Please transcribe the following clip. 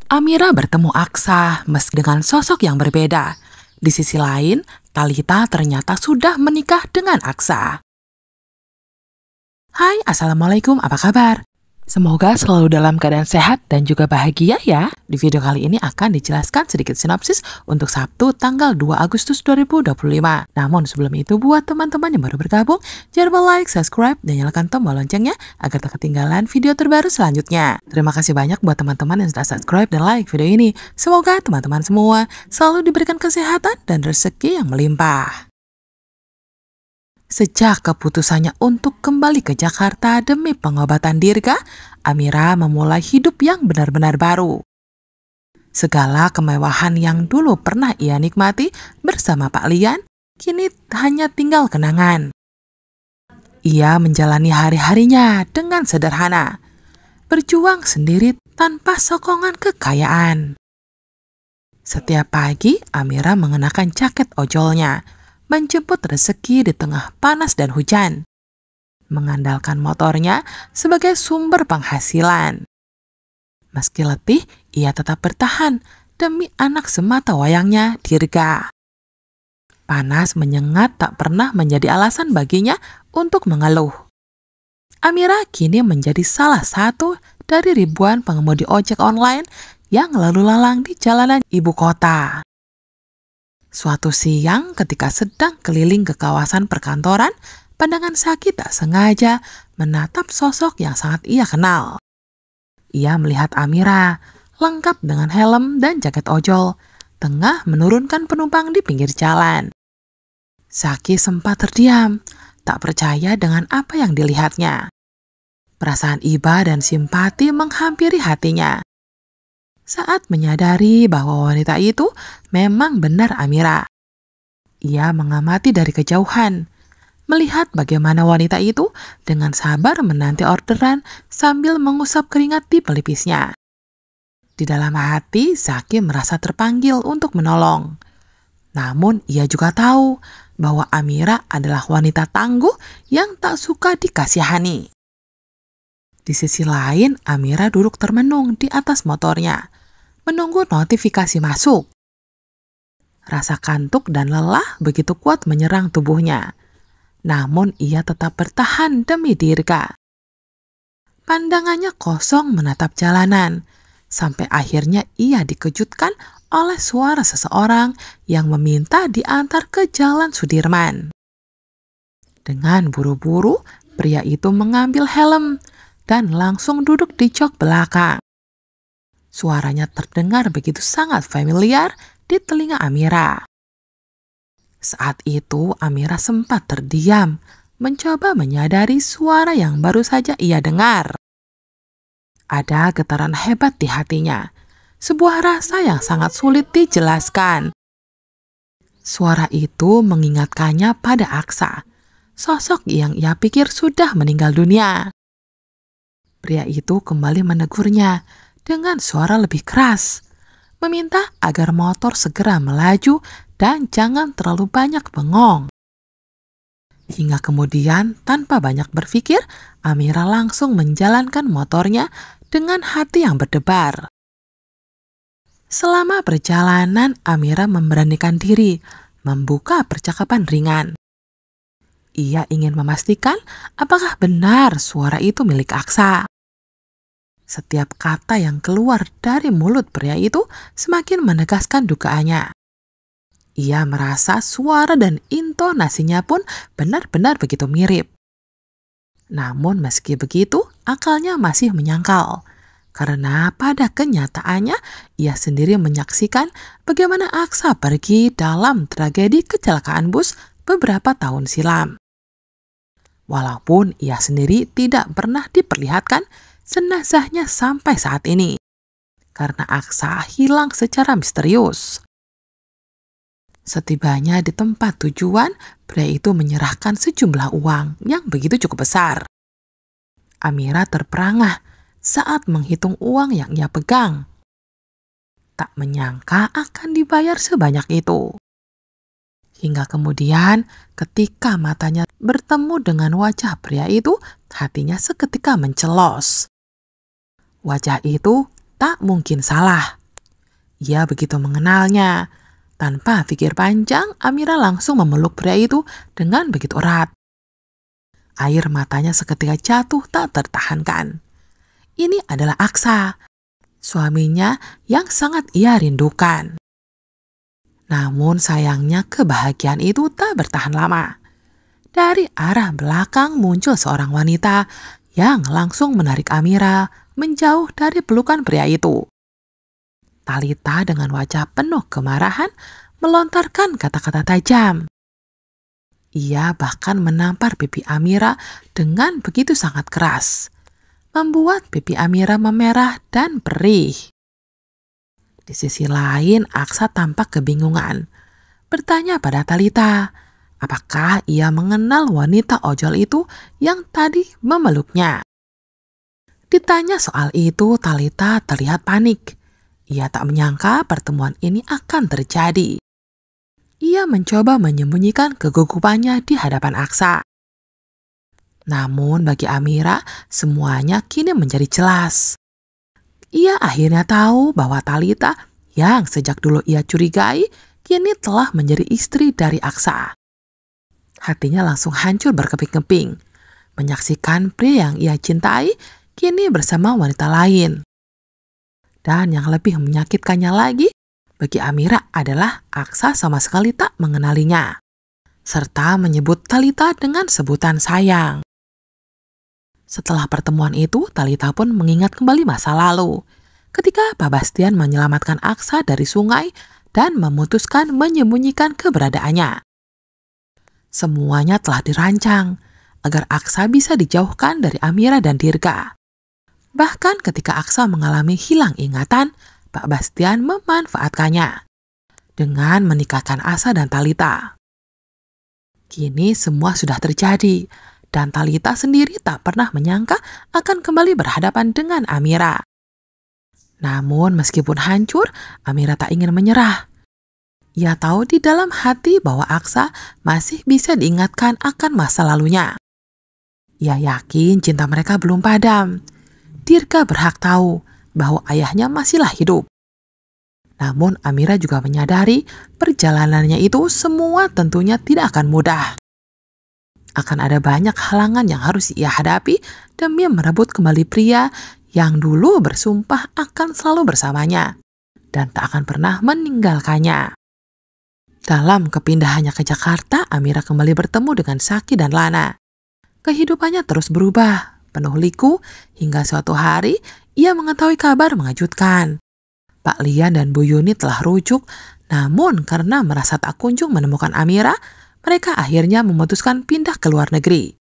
Amira bertemu Aksa meski dengan sosok yang berbeda. Di sisi lain, Talita ternyata sudah menikah dengan Aksa. Hai, Assalamualaikum, apa kabar? Semoga selalu dalam keadaan sehat dan juga bahagia ya. Di video kali ini akan dijelaskan sedikit sinopsis untuk Sabtu tanggal 2 Agustus 2025. Namun sebelum itu buat teman-teman yang baru bergabung, jangan lupa like, subscribe, dan nyalakan tombol loncengnya agar tak ketinggalan video terbaru selanjutnya. Terima kasih banyak buat teman-teman yang sudah subscribe dan like video ini. Semoga teman-teman semua selalu diberikan kesehatan dan rezeki yang melimpah. Sejak keputusannya untuk kembali ke Jakarta demi pengobatan Dirga, Amira memulai hidup yang benar-benar baru. Segala kemewahan yang dulu pernah ia nikmati bersama Pak Lian, kini hanya tinggal kenangan. Ia menjalani hari-harinya dengan sederhana, berjuang sendiri tanpa sokongan kekayaan. Setiap pagi, Amira mengenakan jaket ojolnya, menjemput rezeki di tengah panas dan hujan, mengandalkan motornya sebagai sumber penghasilan. Meski letih, ia tetap bertahan demi anak semata wayangnya, Dirga. Panas menyengat tak pernah menjadi alasan baginya untuk mengeluh. Amira kini menjadi salah satu dari ribuan pengemudi ojek online yang lalu lalang di jalanan ibu kota. Suatu siang ketika sedang keliling ke kawasan perkantoran, pandangan Saki tak sengaja menatap sosok yang sangat ia kenal. Ia melihat Amira, lengkap dengan helm dan jaket ojol, tengah menurunkan penumpang di pinggir jalan. Saki sempat terdiam, tak percaya dengan apa yang dilihatnya. Perasaan iba dan simpati menghampiri hatinya saat menyadari bahwa wanita itu memang benar Amira. Ia mengamati dari kejauhan, melihat bagaimana wanita itu dengan sabar menanti orderan sambil mengusap keringat di pelipisnya. Di dalam hati, Saki merasa terpanggil untuk menolong. Namun ia juga tahu bahwa Amira adalah wanita tangguh yang tak suka dikasihani. Di sisi lain, Amira duduk termenung di atas motornya, menunggu notifikasi masuk. Rasa kantuk dan lelah begitu kuat menyerang tubuhnya. Namun ia tetap bertahan demi Dirga. Pandangannya kosong menatap jalanan, sampai akhirnya ia dikejutkan oleh suara seseorang yang meminta diantar ke Jalan Sudirman. Dengan buru-buru, pria itu mengambil helm dan langsung duduk di jok belakang. Suaranya terdengar begitu sangat familiar di telinga Amira. Saat itu Amira sempat terdiam, mencoba menyadari suara yang baru saja ia dengar. Ada getaran hebat di hatinya, sebuah rasa yang sangat sulit dijelaskan. Suara itu mengingatkannya pada Aksa, sosok yang ia pikir sudah meninggal dunia. Pria itu kembali menegurnya dengan suara lebih keras, meminta agar motor segera melaju dan jangan terlalu banyak bengong. Hingga kemudian, tanpa banyak berpikir, Amira langsung menjalankan motornya dengan hati yang berdebar. Selama perjalanan, Amira memberanikan diri membuka percakapan ringan. Ia ingin memastikan apakah benar suara itu milik Aksa. Setiap kata yang keluar dari mulut pria itu semakin menegaskan dugaannya. Ia merasa suara dan intonasinya pun benar-benar begitu mirip. Namun meski begitu, akalnya masih menyangkal. Karena pada kenyataannya, ia sendiri menyaksikan bagaimana Aksa pergi dalam tragedi kecelakaan bus beberapa tahun silam. Walaupun ia sendiri tidak pernah diperlihatkan jenazahnya sampai saat ini, karena Aksa hilang secara misterius. Setibanya di tempat tujuan, pria itu menyerahkan sejumlah uang yang begitu cukup besar. Amira terperangah saat menghitung uang yang ia pegang. Tak menyangka akan dibayar sebanyak itu. Hingga kemudian ketika matanya bertemu dengan wajah pria itu, hatinya seketika mencelos. Wajah itu tak mungkin salah. Ia begitu mengenalnya. Tanpa pikir panjang, Amira langsung memeluk pria itu dengan begitu erat. Air matanya seketika jatuh tak tertahankan. Ini adalah Aksa, suaminya yang sangat ia rindukan. Namun sayangnya kebahagiaan itu tak bertahan lama. Dari arah belakang muncul seorang wanita yang langsung menarik Amira menjauh dari pelukan pria itu. Talita dengan wajah penuh kemarahan melontarkan kata-kata tajam. Ia bahkan menampar pipi Amira dengan begitu sangat keras, membuat pipi Amira memerah dan perih. Di sisi lain, Aksa tampak kebingungan, bertanya pada Talita, apakah ia mengenal wanita ojol itu yang tadi memeluknya. Ditanya soal itu, Talita terlihat panik. Ia tak menyangka pertemuan ini akan terjadi. Ia mencoba menyembunyikan kegugupannya di hadapan Aksa. Namun bagi Amira, semuanya kini menjadi jelas. Ia akhirnya tahu bahwa Talita yang sejak dulu ia curigai, kini telah menjadi istri dari Aksa. Hatinya langsung hancur berkeping-keping, menyaksikan pria yang ia cintai kini bersama wanita lain. Dan yang lebih menyakitkannya lagi, bagi Amira adalah Aksa sama sekali tak mengenalinya, serta menyebut Talita dengan sebutan sayang. Setelah pertemuan itu, Talita pun mengingat kembali masa lalu, ketika Pak Bastian menyelamatkan Aksa dari sungai dan memutuskan menyembunyikan keberadaannya. Semuanya telah dirancang agar Aksa bisa dijauhkan dari Amira dan Dirga. Bahkan ketika Aksa mengalami hilang ingatan, Pak Bastian memanfaatkannya dengan menikahkan Asa dan Talita. Kini semua sudah terjadi dan Talita sendiri tak pernah menyangka akan kembali berhadapan dengan Amira. Namun meskipun hancur, Amira tak ingin menyerah. Ia tahu di dalam hati bahwa Aksa masih bisa diingatkan akan masa lalunya. Ia yakin cinta mereka belum padam. Dirga berhak tahu bahwa ayahnya masihlah hidup. Namun Amira juga menyadari perjalanannya itu semua tentunya tidak akan mudah. Akan ada banyak halangan yang harus ia hadapi demi merebut kembali pria yang dulu bersumpah akan selalu bersamanya dan tak akan pernah meninggalkannya. Dalam kepindahannya ke Jakarta, Amira kembali bertemu dengan Saki dan Lana. Kehidupannya terus berubah, penuh liku, hingga suatu hari ia mengetahui kabar mengejutkan. Pak Lian dan Bu Yuni telah rujuk, namun karena merasa tak kunjung menemukan Amira, mereka akhirnya memutuskan pindah ke luar negeri.